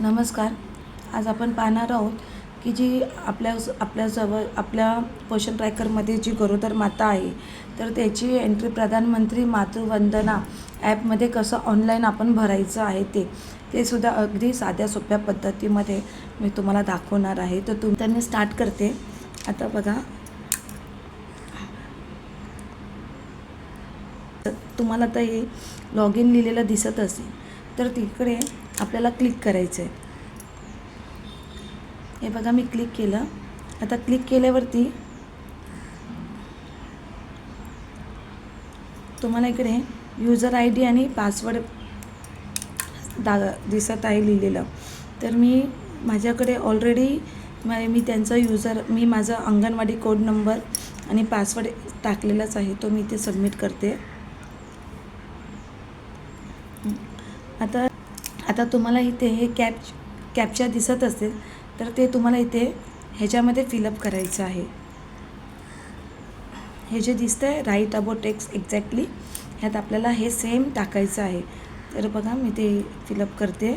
नमस्कार. आज आपण पाहणार आहोत की जी आपल्याजवळ आपल्या पोषण ट्रॅकरमध्ये जी गरोदर माता आहे, तर त्याची एंट्री प्रधानमंत्री मातृवंदना ॲपमध्ये कसं ऑनलाईन आपण भरायचं आहे ते सुद्धा अगदी साध्या सोप्या पद्धतीमध्ये मी तुम्हाला दाखवणार आहे. तर त्यांनी स्टार्ट करते. आता बघा, तुम्हाला तर हे लॉग इन लिहिलेलं दिसत असेल, तर तिकडे आपल्याला क्लिक करायचं आहे. हे बघा, मी क्लिक केलं. आता क्लिक केल्यावरती तुम्हाला इकडे युजर आय डी आणि पासवर्ड दिसत आहे लिहिलेलं. तर माझ्याकडे ऑलरेडी मी त्यांचा मी माझा अंगणवाडी कोड नंबर आणि पासवर्ड टाकलेलाच आहे, तो मी इथे सबमिट करते. आता तुम्हाला इथे हे कॅप्चा दिसत असेल, तर ते तुम्हाला इथे ह्याच्यामध्ये फिलअप करायचं आहे. हे जे दिसतं आहे राईट अबाउट टेक्स्ट एक्झॅक्टली, ह्यात आपल्याला हे सेम टाकायचं आहे. तर बघा, मी ते फिलअप करते.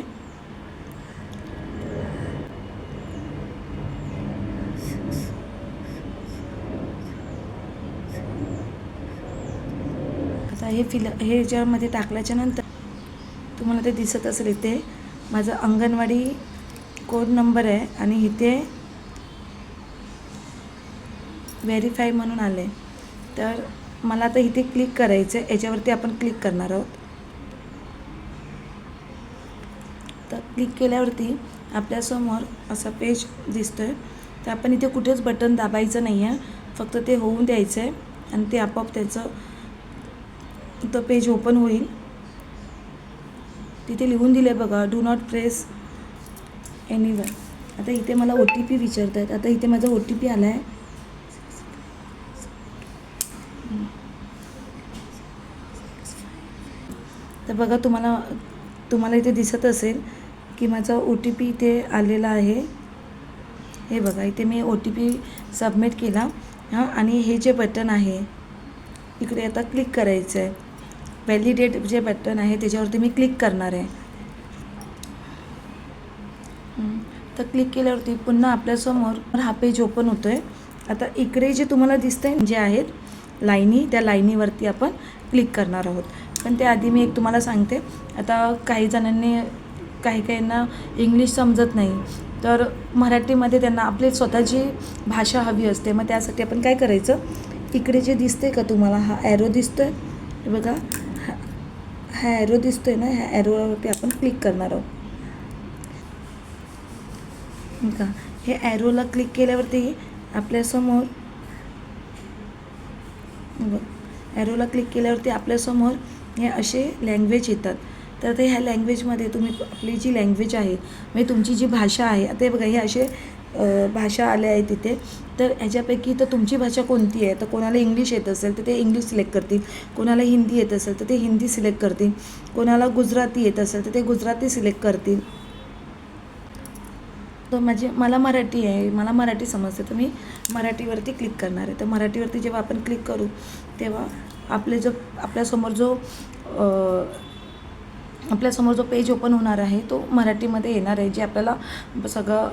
आता हे ह्याच्यामध्ये टाकल्याच्या नंतर तुम्हाला ते दिसत असेल, इथे माझा अंगणवाडी कोड नंबर आहे आणि इथे व्हेरीफाय म्हणून आले. तर मला आता इथे क्लिक करायचं आहे. याच्यावरती आपण क्लिक करणार आहोत. तर क्लिक केल्यावरती आपल्यासमोर असा पेज दिसतो आहे. तर आपण इथे कुठेच बटन दाबायचं नाही आहे, फक्त ते होऊन द्यायचं आहे आणि ते आपोआप तो पेज ओपन होईल. तिथे लिहून दिले बघा, डू नॉट प्रेस एनीवन. आता इथे मला OTP विचारत आहेत. आता इथे माझा OTP आला आहे. तर बघा, तुम्हाला इथे दिसत असेल की माझा OTP इथे आलेला आहे. हे बघा, इथे मी OTP सबमिट केला. आणि हे जे बटन आहे इकडे आता क्लिक करायचं आहे. व्हॅलिडेट जे बटन आहे त्याच्यावरती मी क्लिक करणार आहे. तर क्लिक केल्यावरती पुन्हा आपल्यासमोर हा पेज ओपन होतो आहे. आता इकडे जे तुम्हाला दिसतं आहे जे आहेत लाईनी, त्या लाईनीवरती आपण क्लिक करणार आहोत. पण त्याआधी मी एक तुम्हाला सांगते. आता काहींना इंग्लिश समजत नाही, तर मराठीमध्ये त्यांना आपली स्वतःची भाषा हवी असते. मग त्यासाठी आपण काय करायचं, इकडे जे दिसते का तुम्हाला हा ॲरो दिसतो आहे बघा, हा ॲरो दिसतो आहे ना, ह्या ॲरोवरती आपण क्लिक करणार आहोत. का हे ॲरोला क्लिक केल्यावरती आपल्यासमोर हे असे लँग्वेज येतात. तर ह्या लँग्वेजमध्ये तुम्ही आपली जी लँग्वेज आहे, म्हणजे तुमची जी भाषा आहे, आता बघा हे असे भाषा आल्या आहेत तिथे. तर ह्याच्यापैकी तर तुमची भाषा कोणती आहे, तर कोणाला इंग्लिश येत असेल तर ते इंग्लिश सिलेक्ट करतील, कोणाला हिंदी येत असेल तर ते हिंदी सिलेक्ट करतील, कोणाला गुजराती येत असेल तर ते गुजराती सिलेक्ट करतील. तर मला मराठी आहे, मला मराठी समजते, तर मी मराठीवरती क्लिक करणार आहे. तर मराठीवरती जेव्हा आपण क्लिक करू तेव्हा आपल्यासमोर जो पेज ओपन होणार आहे तो मराठीमध्ये येणार आहे. जे आपल्याला सगळं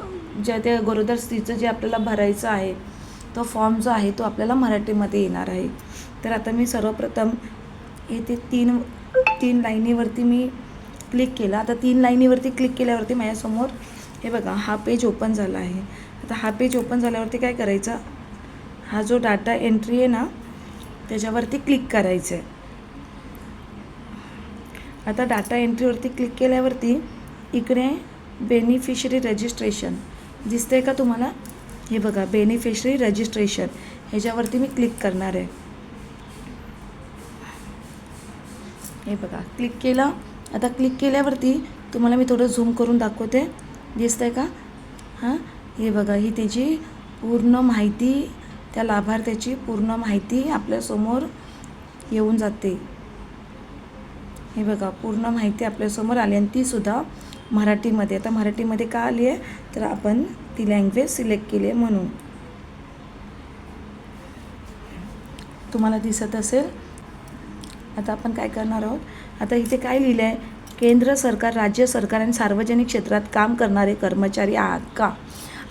त्या गरोदर स्त्रीचं जे आपल्याला भरायचं आहे, तो फॉर्म जो आहे तो आपल्याला मराठीमध्ये येणार आहे. तर आता मी सर्वप्रथम ते तीन लाईनीवरती मी क्लिक केला. आता 3 लाईनीवरती क्लिक केल्यावरती माझ्यासमोर हे बघा हा पेज ओपन झाला आहे. आता हा पेज ओपन झाल्यावरती काय करायचं, हा जो डाटा एंट्री आहे ना त्याच्यावरती क्लिक करायचं आहे. आता डाटा एंट्रीवरती क्लिक केल्यावरती इकडे बेनिफिशरी रजिस्ट्रेशन दिसतंय का तुम्हाला, हे बघा बेनिफिशरी रजिस्ट्रेशन, ह्याच्यावरती मी क्लिक करणार आहे. हे बघा क्लिक केलं. आता क्लिक केल्यावरती तुम्हाला मी थोडं झूम करून दाखवते, दिसतंय का. हे बघा, ही त्याची पूर्ण माहिती, त्या लाभार्थ्याची पूर्ण माहिती आपल्यासमोर येऊन जाते. हे बघा, पूर्ण माहिती आपल्यासमोर आली आणि तीसुद्धा मराठीमध्ये. आता मराठीमध्ये का आली आहे, तर आपण ती लँग्वेज सिलेक्ट केली आहे म्हणून. तुम्हाला दिसत असेल. आता आपण काय करणार आहोत, आता इथे काय लिहिलं आहे, केंद्र सरकार, राज्य सरकार आणि सार्वजनिक क्षेत्रात काम करणारे कर्मचारी आहात का?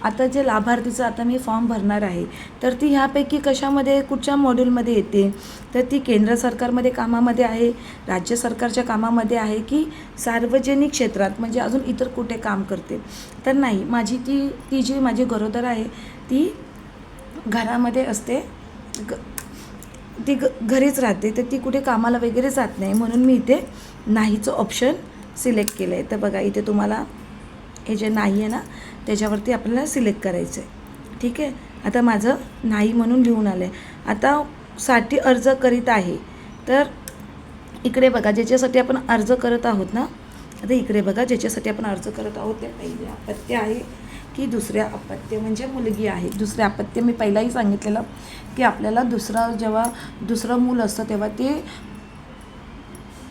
आता जे लाभार्थीचं आता मी फॉर्म भरणार आहे, तर ती ह्यापैकी कशामध्ये, कुठच्या मॉड्यूलमध्ये येते? तर ती केंद्र सरकारमध्ये कामामध्ये आहे, राज्य सरकारच्या कामामध्ये आहे, की सार्वजनिक क्षेत्रात म्हणजे अजून इतर कुठे काम करते? तर नाही, माझी ती जी माझी गरोदर आहे ती घरामध्ये असते, ती घरीच राहते, तर ती कुठे कामाला वगैरे जात नाही, म्हणून मी इथे नाहीचं ऑप्शन सिलेक्ट केलं आहे. तर बघा इथे तुम्हाला हे जे नाही आहे ना त्याच्यावरती आपल्याला सिलेक्ट करायचं आहे. ठीक आहे, आता माझं नाही म्हणून लिहून आलं आहे. आता साठी अर्ज करीत आहे, तर इकडे बघा ज्याच्यासाठी आपण अर्ज करत आहोत ना, आता इकडे बघा ज्याच्यासाठी आपण अर्ज करत आहोत ते पहिले अपत्य आहे की दुसऱ्या अपत्य म्हणजे मुलगी आहे. दुसऱ्या अपत्य मी पहिलाही सांगितलेलं की आपल्याला जेव्हा दुसरं मूल असतं तेव्हा ते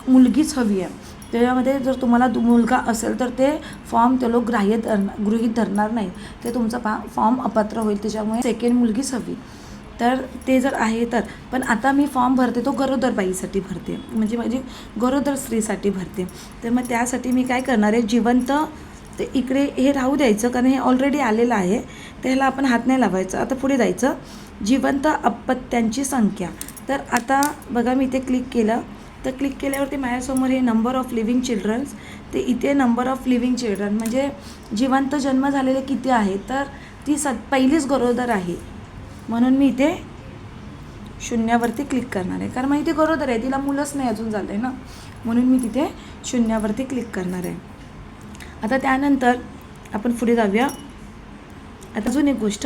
मुलगीच हवी आहे. त्याच्यामध्ये जर तुम्हाला मुलगा असेल तर ते फॉर्म ते लोक गृहीत धरणार नाही, ते तुमचा फॉर्म अपात्र होईल. त्याच्यामुळे सेकंड मुलगीच हवी. तर ते जर आहे तर पण आता मी फॉर्म भरते तो गरोदर बाईसाठी भरते, म्हणजे माझी गरोदर स्त्रीसाठी भरते. तर मग त्यासाठी मी काय करणार आहे, जिवंत ते इकडे हे राहू द्यायचं कारण हे ऑलरेडी आलेलं आहे, त्याला आपण हात नाही लावायचं. आता पुढे जायचं, जिवंत अपत्यांची संख्या. तर आता बघा मी इथे क्लिक केलं, तर क्लिक केल्यावरती माझ्यासमोर हे नंबर ऑफ लिव्हिंग चिल्ड्रन्स, ते इथे नंबर ऑफ लिव्हिंग चिल्ड्रन म्हणजे जिवंत जन्म झालेले किती आहे, तर ती पहिलीच गरोदर आहे, म्हणून मी इथे 0वरती क्लिक करणार आहे. कारण मग इथे गरोदर आहे, तिला मुलंच नाही अजून झालं आहे ना, म्हणून मी तिथे 0वरती क्लिक करणार आहे. आता त्यानंतर आपण पुढे जाऊया. आता अजून एक गोष्ट,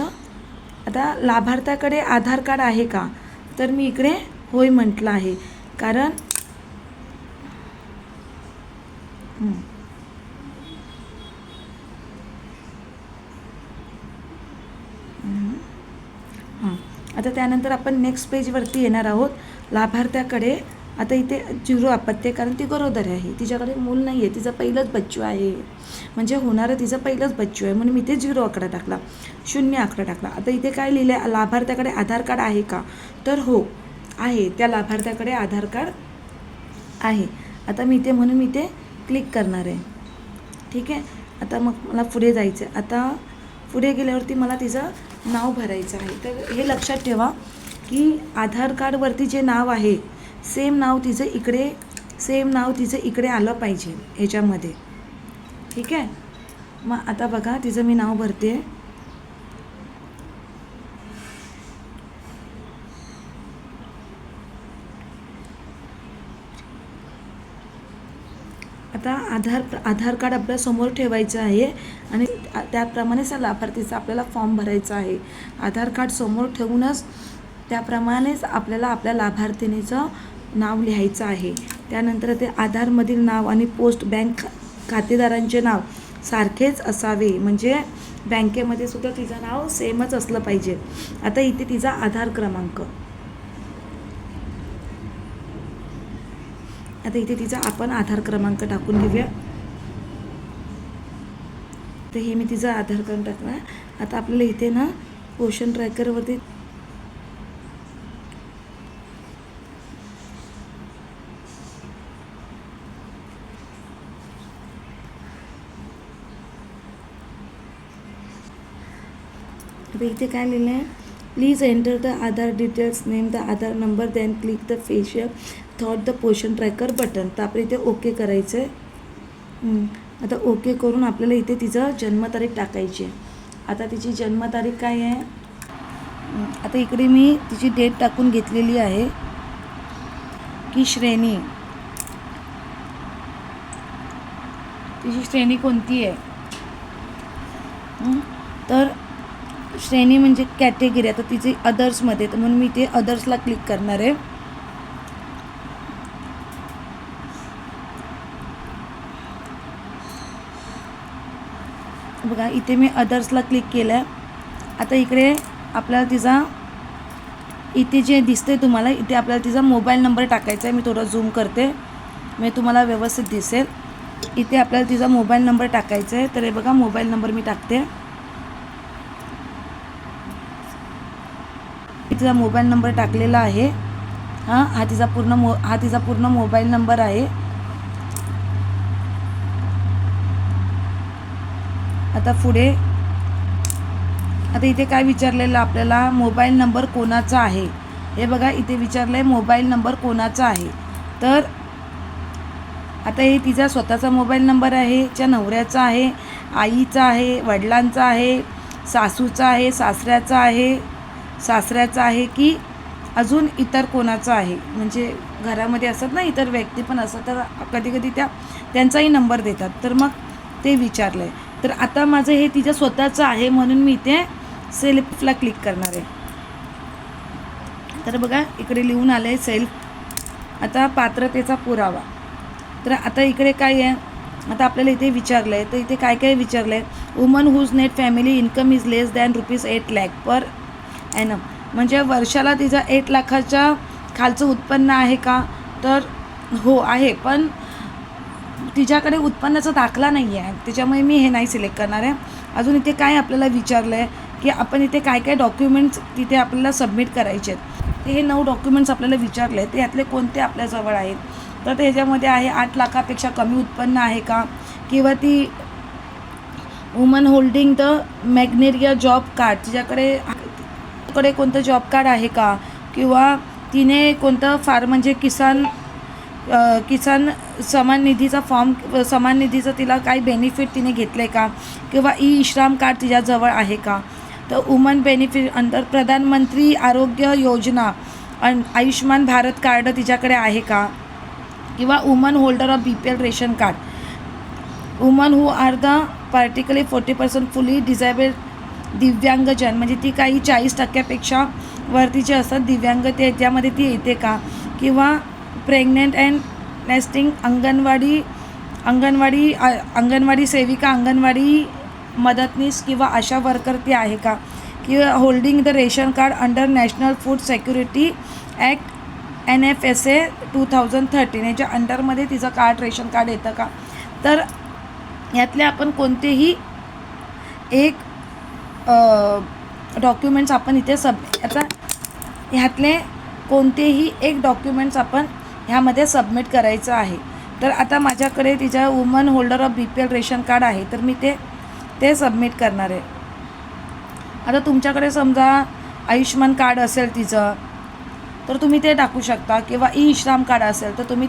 आता लाभार्थ्याकडे आधार कार्ड आहे का, तर मी इकडे होय म्हटलं आहे. कारण आता त्यानंतर आपण नेक्स्ट पेजवरती येणार आहोत. लाभार्थ्याकडे आता इथे 0 अपत्य, कारण ती गरोदर आहे, तिच्याकडे मूल नाही आहे, तिचं पहिलंच बच्चू आहे, म्हणजे होणारं तिचं पहिलंच बच्चू आहे, म्हणून मी इथे 0 आकडा टाकला, 0 आकडा टाकला. आता इथे काय लिहिलं आहे, लाभार्थ्याकडे आधार कार्ड आहे का, तर हो आहे, त्या लाभार्थ्याकडे आधार कार्ड आहे. आता मी इथे म्हणून मी इथे क्लिक करणार आहे. ठीक आहे, आता मग मला पुढे जायचं आहे. आता पुढे गेल्यावरती मला तिचं नाव भरायचं आहे. तर हे लक्षात ठेवा की आधार कार्डवरती जे नाव आहे सेम नाव तिचं इकडे आलं पाहिजे ह्याच्यामध्ये. ठीक आहे, मग आता बघा तिचं मी नाव भरते. आता आधार कार्ड आपल्या समोर ठेवायचं आहे आणि त्याप्रमाणेच लाभार्थीचा आपल्याला फॉर्म भरायचा आहे. आधार कार्ड समोर ठेवूनच त्याप्रमाणेच आपल्याला आपल्या लाभार्थीनीचं नाव लिहायचं आहे. त्यानंतर ते आधारमधील नाव आणि पोस्ट बँक खातेदारांचे नाव सारखेच असावे, म्हणजे बँकेमध्ये सुद्धा तिचं नाव सेमच असलं पाहिजे. आता इथे तिचा आधार क्रमांक, आता इथे तिचा आपण आधार क्रमांक टाकून घेऊया. तर हे मी तिचा आधार क्रमांक टाकला. आता आपल्याला इथे ना पोषण ट्रॅकरवरती आता इथे काय लिहिलं आहे, please enter the Aadhaar details, name the Aadhaar number, then click the facial thought the Poshan tracker button. तर आपण इथे ओके करायचं आहे. आता ओके करून आपल्याला इथे तिचं जन्मतारीख टाकायची आहे. आता तिची जन्मतारीख काय आहे, आता इकडे मी तिची डेट टाकून घेतलेली आहे की श्रेणी, तिची श्रेणी कोणती आहे, तर श्रेणी म्हणजे कॅटेगरी. आता तिचे अदर्समध्ये, तर म्हणून मी ते अदर्सला क्लिक करणार आहे. बघा इथे मी अदर्सला क्लिक केलं आहे. आता इकडे आपल्याला तिचा इथे जे दिसते तुम्हाला, इथे आपल्याला तिचा मोबाईल नंबर टाकायचा आहे. मी थोडं झूम करते म्हणजे तुम्हाला व्यवस्थित दिसेल. इथे आपल्याला तिचा मोबाईल नंबर टाकायचा आहे. तर हे बघा मोबाईल नंबर मी टाकते. तिचा मोबाईल नंबर टाकलेला आहे. हा तिचा पूर्ण मोबाईल नंबर आहे. आता पुढे आता इथे काय विचारलेलं आपल्याला, मोबाईल नंबर कोणाचा आहे. हे बघा इथे विचारलं आहे मोबाईल नंबर कोणाचा आहे. तर आता हे तिचा स्वतःचा मोबाईल नंबर आहे, च्या नवऱ्याचा आहे, आईचा आहे, वडिलांचा आहे, सासूचा आहे, सासऱ्याचा आहे की अजून इतर कोणाचा आहे. म्हणजे घरामध्ये असतात ना इतर व्यक्ती पण असतात, तर कधी कधी त्यांचाही नंबर देतात. तर मग ते विचारलं आहे. तर आता माझं हे तिचं स्वतःचं आहे म्हणून मी इथे सेल्फला क्लिक करणार आहे. तर बघा इकडे लिहून आलं आहे सेल्फ. आता पात्रतेचा पुरावा. तर आता इकडे काय आहे, आता आपल्याला इथे विचारलं आहे. तर इथे काय काय विचारलं आहे, woman whose net family income is less than ₹8 lakh per annum. म्हणजे वर्षाला तिचा 8 लाखाच्या खालचं उत्पन्न आहे का, तर हो आहे, पण तिच्याकडे उत्पन्नाचा दाखला नाही आहे, त्याच्यामुळे मी हे नाही सिलेक्ट करणार आहे. अजून इथे काय आपल्याला विचारलं आहे की आपण इथे काय काय डॉक्युमेंट्स तिथे आपल्याला सबमिट करायचे आहेत. ते हे 9 डॉक्युमेंट्स आपल्याला विचारले आहेत, ते यातले कोणते आपल्याजवळ आहेत. तर त्याच्यामध्ये आहे 8 लाखापेक्षा कमी उत्पन्न आहे का, किंवा woman holding the MGNREGA job card, तिच्याकडे कोणतं जॉब कार्ड आहे का, किंवा तिने कोणतं म्हणजे किसान सन्मान निधीचं तिला काही बेनिफिट तिने घेतले का, किंवा ई श्रम कार्ड तिच्याजवळ आहे का. तर वुमन बेनिफिट अंडर प्रधानमंत्री आरोग्य योजना आयुष्मान भारत कार्ड तिच्याकडे आहे का, किंवा woman holder of BPL ration card. Woman who are the partially 40% fully डिझेबल्ड दिव्यांगजन, म्हणजे ती काही 40% वरतीचे असतात दिव्यांग, त्यामध्ये ती येते का, किंवा प्रेग्नेंट अँड नेस्टिंग अंगणवाडी सेविका, अंगणवाडी मदतनीस किंवा आशा वर्कर ती आहे का, किंवा holding the ration card under national food security act NFSA 2013 याच्या अंडरमध्ये तिचं रेशन कार्ड येतं का. तर यातले आपण कोणतेही एक डॉक्युमेंट्स आपण इथे आता ह्यातले कोणतेही एक डॉक्युमेंट्स आपण ह्यामध्ये सबमिट करायचं आहे. तर आता माझ्याकडे तिच्या woman holder of BPL ration card आहे, तर मी ते सबमिट करणार आहे. आता तुमच्याकडे समजा आयुष्मान कार्ड असेल तिचं, तर तुम्ही ते टाकू शकता, किंवा ई श्रम कार्ड असेल तर तुम्ही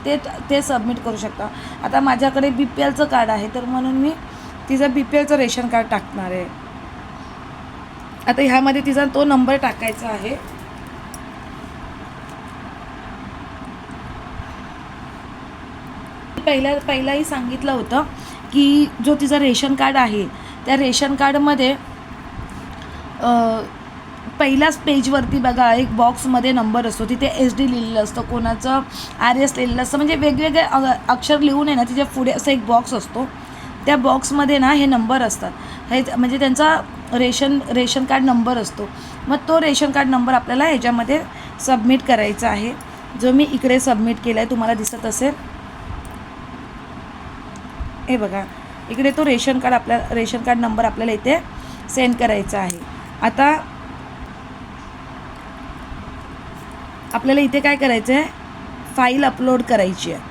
ते सबमिट करू शकता. आता माझ्याकडे BPLचं कार्ड आहे, तर म्हणून मी तिचं BPLचं रेशन कार्ड टाकणार आहे. आता ह्यामध्ये तिचा तो नंबर टाकायचा आहे. पहिलाही सांगितलं होतं की जो तिचा रेशन कार्ड आहे त्या रेशन कार्डमध्ये पहिल्याच पेजवरती बघा एक बॉक्समध्ये नंबर असतो, तिथे SD लिहिलेलं असतं, कोणाचं RS लिहिलेलं असतं, म्हणजे वेगवेगळे अक्षर लिहून आहे ना तिच्या पुढे असं एक बॉक्स असतो. त्या बॉक्समध्ये ना हे नंबर असतात, हे म्हणजे त्यांचा रेशन कार्ड नंबर असतो. मग तो रेशन कार्ड नंबर आपल्याला ह्याच्यामध्ये सबमिट करायचा आहे, जो मी इकडे सबमिट केला आहे, तुम्हाला दिसत असेल. हे बघा इकडे तो रेशन कार्ड नंबर आपल्याला इथे सेंड करायचा आहे. आता आपल्याला इथे काय करायचं आहे, फाईल अपलोड करायची आहे.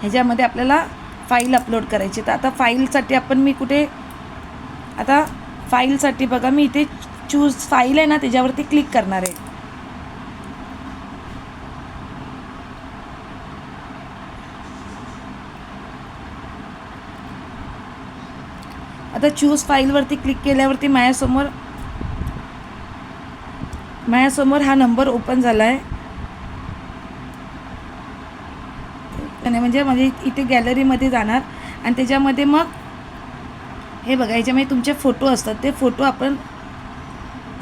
ह्याच्यामध्ये आपल्याला फाईल अपलोड करायची. तर आता फाईलसाठी आता फाईलसाठी बघा मी इथे चूज फाईल आहे ना त्याच्यावरती क्लिक करणार आहे. आता चूज फाईलवरती क्लिक केल्यावरती माझ्यासमोर हा नंबर ओपन झाला आहे. म्हणजे इथे गॅलरीमध्ये जाणार आणि त्याच्यामध्ये मग हे बघा याच्यामध्ये तुमचे फोटो असतात, ते फोटो आपण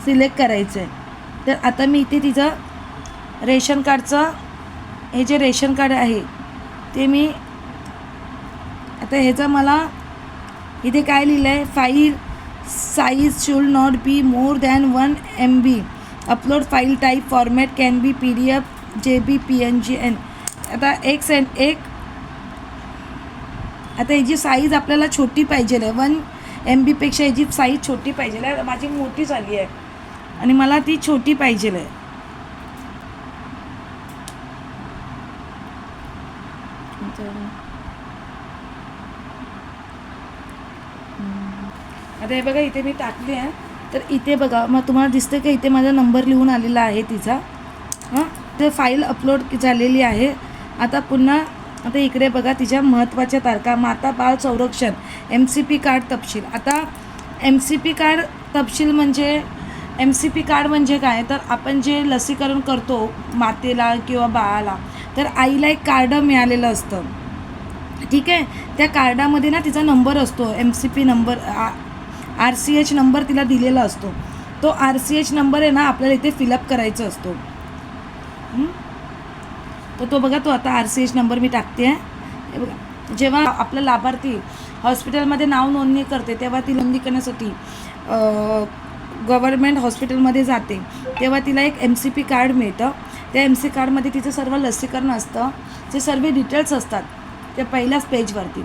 सिलेक्ट करायचं आहे. तर आता मी इथे तिचं रेशन कार्डचं हे जे रेशन कार्ड आहे ते मी आता ह्याचं मला इथे काय लिहिलं आहे, file size should not be more than 1 MB. Upload file type format can be PDF, JB, PNG. आता आता ह्याची साईज आपल्याला छोटी पाहिजे आहे, 1 MB ह्याची साईज छोटी पाहिजे आहे. माझी मोठी झाली आहे आणि मला ती छोटी पाहिजे आहे. आता हे बघा इथे मी टाकली आहे, तर इथे बघा मग तुम्हाला दिसते का इथे माझा नंबर लिहून आलेला आहे तिचा. ते फाईल अपलोड झालेली आहे. आता पुन्हा आता इकडे बघा तिच्या महत्त्वाच्या तारखा, माता बाळ संरक्षण, MCP कार्ड तपशील. आता MCP कार्ड तपशील म्हणजे MCP कार्ड म्हणजे काय, तर आपण जे लसीकरण करतो मातेला किंवा बाळाला, तर आईला एक कार्ड मिळालेलं असतं. ठीक आहे, त्या कार्डामध्ये ना तिचा नंबर असतो, MCP नंबर, RCH नंबर तिला दिलेला असतो. तो RCH नंबर आहे ना आपल्याला इथे फिलअप करायचा असतो. तर तो बघा, तो आता RCH नंबर मी टाकते आहे. हे बघा, जेव्हा आपला लाभार्थी हॉस्पिटलमध्ये नाव नोंदणी करते तेव्हा ती नोंदणी करण्यासाठी गव्हर्मेंट हॉस्पिटलमध्ये जाते, तेव्हा तिला एक MCP कार्ड मिळतं. त्या MC कार्डमध्ये तिचं सर्व लसीकरण असतं, जे सर्व डिटेल्स असतात त्या पहिल्याच पेजवरती.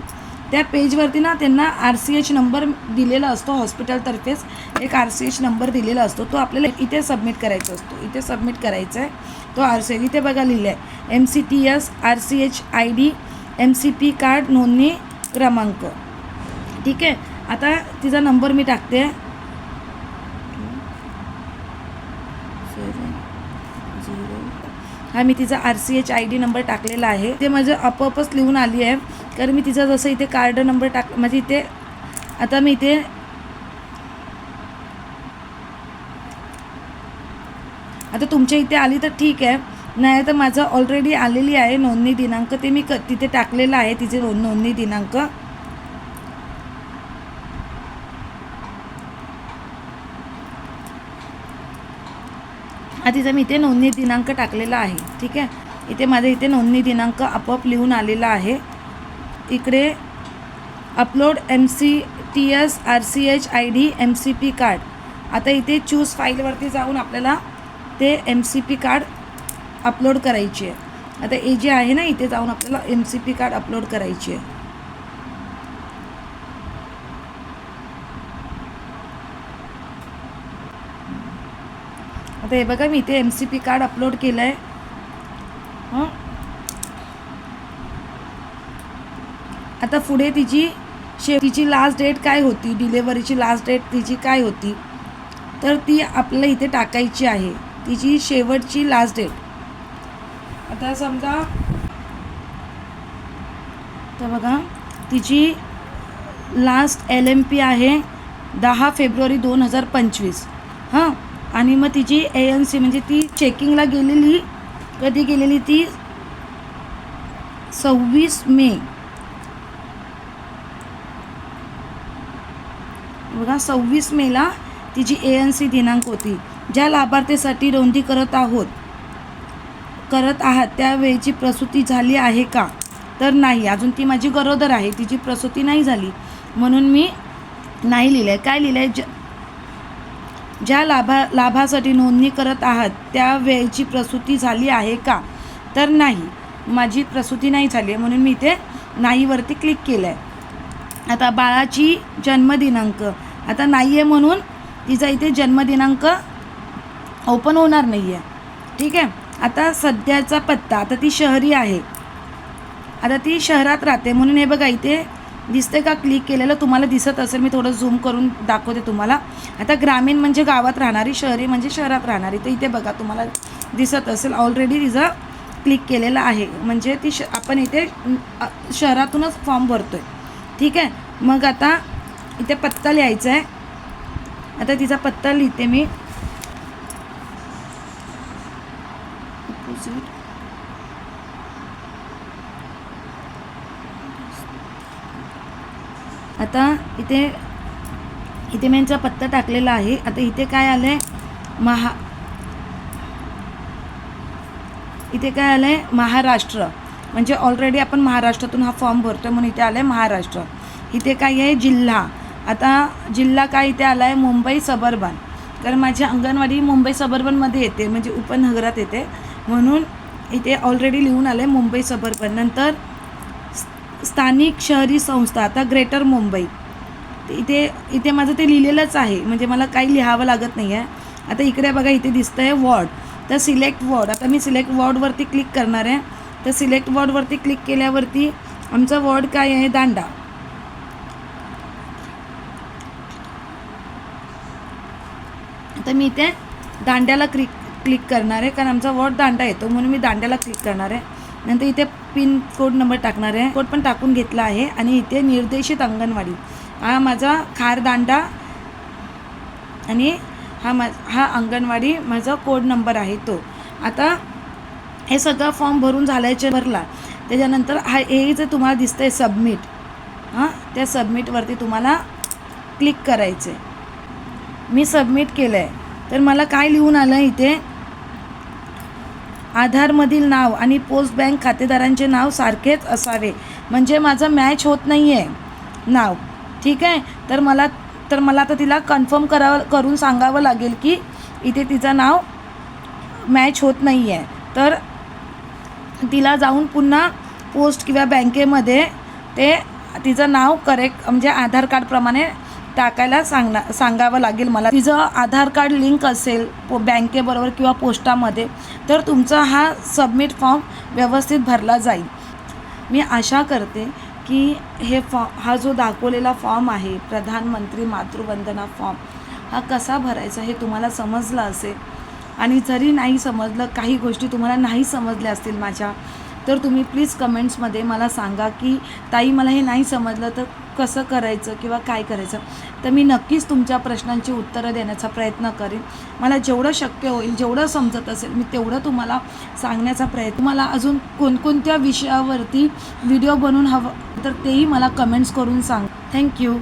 त्या पेजवरती ना त्यांना RCH नंबर दिलेला असतो, हॉस्पिटलतर्फेच एक RCH नंबर दिलेला असतो. तो आपल्याला इथे सबमिट करायचा असतो. इथे सबमिट करायचा आहे तो RCH. इथे बघा लिहिलं आहे MCTS RCH ID MCP card नोंदणी क्रमांक. ठीक आहे, आता तिचा नंबर मी टाकते. हा मी तिचा RCH ID नंबर टाकलेला आहे. ते माझं आपोआपच लिहून आली आहे, कारण मी तिचा जसं इथे कार्ड नंबर म्हणजे इथे आता मी इथे आता तुमच्या इथे आली तर ठीक आहे, नाही तर माझं ऑलरेडी आलेली आहे नोंदणी दिनांक, ते मी तिथे टाकलेलं आहे तिचे नोंदणी दिनांक. तिचा मी इथे नोंदणी दिनांक टाकलेला आहे. ठीक आहे, इथे माझं इथे नोंदणी दिनांक आपोआप लिहून आलेला आहे. इकडे upload MCTS RCH ID MCP card. आता इथे चूज फाईलवरती जाऊन आपल्याला ते MCP कार्ड अपलोड करायची आहे. आता हे जे आहे ना इथे जाऊन आपल्याला MCP कार्ड अपलोड करायची आहे. आता हे बघा मी इथे MCP कार्ड अपलोड केलं आहे. आता पुढे तिची लास्ट डेट काय होती, डिलेवरीची लास्ट डेट तिची काय होती, तर ती आपल्याला इथे टाकायची आहे, तिची शेवटची लास्ट डेट. आता समजा तर बघा तिची लास्ट LMP आहे 10 फेब्रुवारी 2025. आणि मग तिची ANC म्हणजे ती चेकिंगला गेलेली कधी गेलेली, ती 26 मे. बघा 26 मेला तिची ANC दिनांक होती. ज्या लाभार्थीसाठी नोंदणी करत आहात त्यावेळेची प्रसूती झाली आहे का, तर नाही, अजून ती माझी गरोदर आहे, तिची प्रसूती नाही झाली, म्हणून मी नाही लिहिलं आहे. काय लिहिलं आहे, ज्या लाभासाठी नोंदणी करत आहात त्यावेळेची प्रसूती झाली आहे का, तर नाही, माझी प्रसूती नाही झाली आहे, म्हणून मी इथे नाहीवरती क्लिक केलं आहे. आता बाळाची जन्मदिनांक आता नाही आहे, म्हणून तिचा इथे जन्मदिनांक ओपन होणार नाही आहे. ठीक आहे, आता सध्याचा पत्ता, आता ती शहरी आहे, आता ती शहरात राहते, म्हणून हे बघा इथे दिसते का क्लिक केलेलं, तुम्हाला दिसत असेल, मी थोडं झूम करून दाखवते तुम्हाला. आता ग्रामीण म्हणजे गावात राहणारी, शहरी म्हणजे शहरात राहणारी, तर इथे बघा तुम्हाला दिसत असेल ऑलरेडी तिचं क्लिक केलेलं आहे, म्हणजे ती आपण इथे शहरातूनच फॉर्म भरतो आहे. ठीक आहे, मग आता इथे पत्ता लिहायचा आहे. आता तिचा पत्ता लिहिते मी. आता इथे मी यांचा पत्ता टाकलेला आहे. आता इथे काय आलं आहे, इथे काय आलं आहे महाराष्ट्र, म्हणजे ऑलरेडी आपण महाराष्ट्रातून हा फॉर्म भरतो, म्हणून इथे आलं आहे महाराष्ट्र. इथे काय आहे जिल्हा, आता जिल्हा काय इथे आला आहे मुंबई सबर्बन, कारण माझी अंगणवाडी मुंबई सबर्बनमध्ये येते, म्हणजे उपनगरात येते, म्हणून इथे ऑलरेडी लिहून आलं आहे मुंबई सबर्बन. नंतर स्थानिक शहरी संस्था, आता ग्रेटर मुंबई, इथे माझं ते लिहिलेलंच आहे, म्हणजे मला काही लिहावं लागत नाही आहे. आता इकडे बघा इथे दिसतं आहे वॉर्ड, तर सिलेक्ट वॉर्ड, आता मी सिलेक्ट वॉर्डवरती क्लिक करणार आहे. तर सिलेक्ट वॉर्डवरती क्लिक केल्यावरती आमचा वॉर्ड काय आहे दांडा. आता मी इथे दांड्याला क्लिक करणार आहे, कारण आमचा वॉर्ड दांडा येतो म्हणून मी दांड्याला क्लिक करणार आहे. नंतर इथे पिन कोड नंबर टाकणार आहे, कोड पण टाकून घेतला आहे. आणि इथे निर्देशित अंगणवाडी, हा माझा खार दांडा आणि हा अंगणवाडी माझा कोड नंबर आहे तो. आता हे सगळं फॉर्म भरून भरला त्याच्यानंतर हे जे तुम्हाला दिसतं आहे सबमिट, त्या सबमिटवरती तुम्हाला क्लिक करायचं आहे. मी सबमिट केलं आहे. तर मला काय लिहून आलं इथे, आधारमधील नाव आणि पोस्ट बँक खातेदारांचे नाव सारखेच असावे, म्हणजे माझं मॅच होत नाही आहे नाव. ठीक आहे, तर मला आता तिला कन्फर्म करून सांगावं लागेल की इथे तिचं नाव मॅच होत नाही आहे. तर तिला जाऊन पुन्हा पोस्ट किंवा बँकेमध्ये ते तिचं नाव करेक्ट म्हणजे आधार कार्डप्रमाणे टाकायला सांगावं लागेल मला. तिचं आधार कार्ड लिंक असेल बँकेबरोबर किंवा पोस्टामध्ये, तर तुमचा हा सबमिट फॉर्म व्यवस्थित भरला जाईल. मी आशा करते की हा जो दाखवलेला फॉर्म आहे प्रधानमंत्री मातृवंदना फॉर्म, हा कसा भरायचा हे तुम्हाला समजलं असेल. आणि जरी नाही समजलं, काही गोष्टी तुम्हाला नाही समजल्या असतील माझ्या, तर तुम्ही प्लीज कमेंट्समध्ये मला सांगा की ताई मला हे नाही समजलं तर कसं करायचं किंवा काय करायचं. तर मी नक्कीच तुमच्या प्रश्नांची उत्तरं देण्याचा प्रयत्न करेन. मला जेवढं शक्य होईल, जेवढं समजत असेल मी तेवढं तुम्हाला सांगण्याचा प्रयत्न. तुम्हाला अजून कोणकोणत्या विषयावरती व्हिडिओ बनवून हवं तर तेही मला कमेंट्स करून सांग. थँक्यू.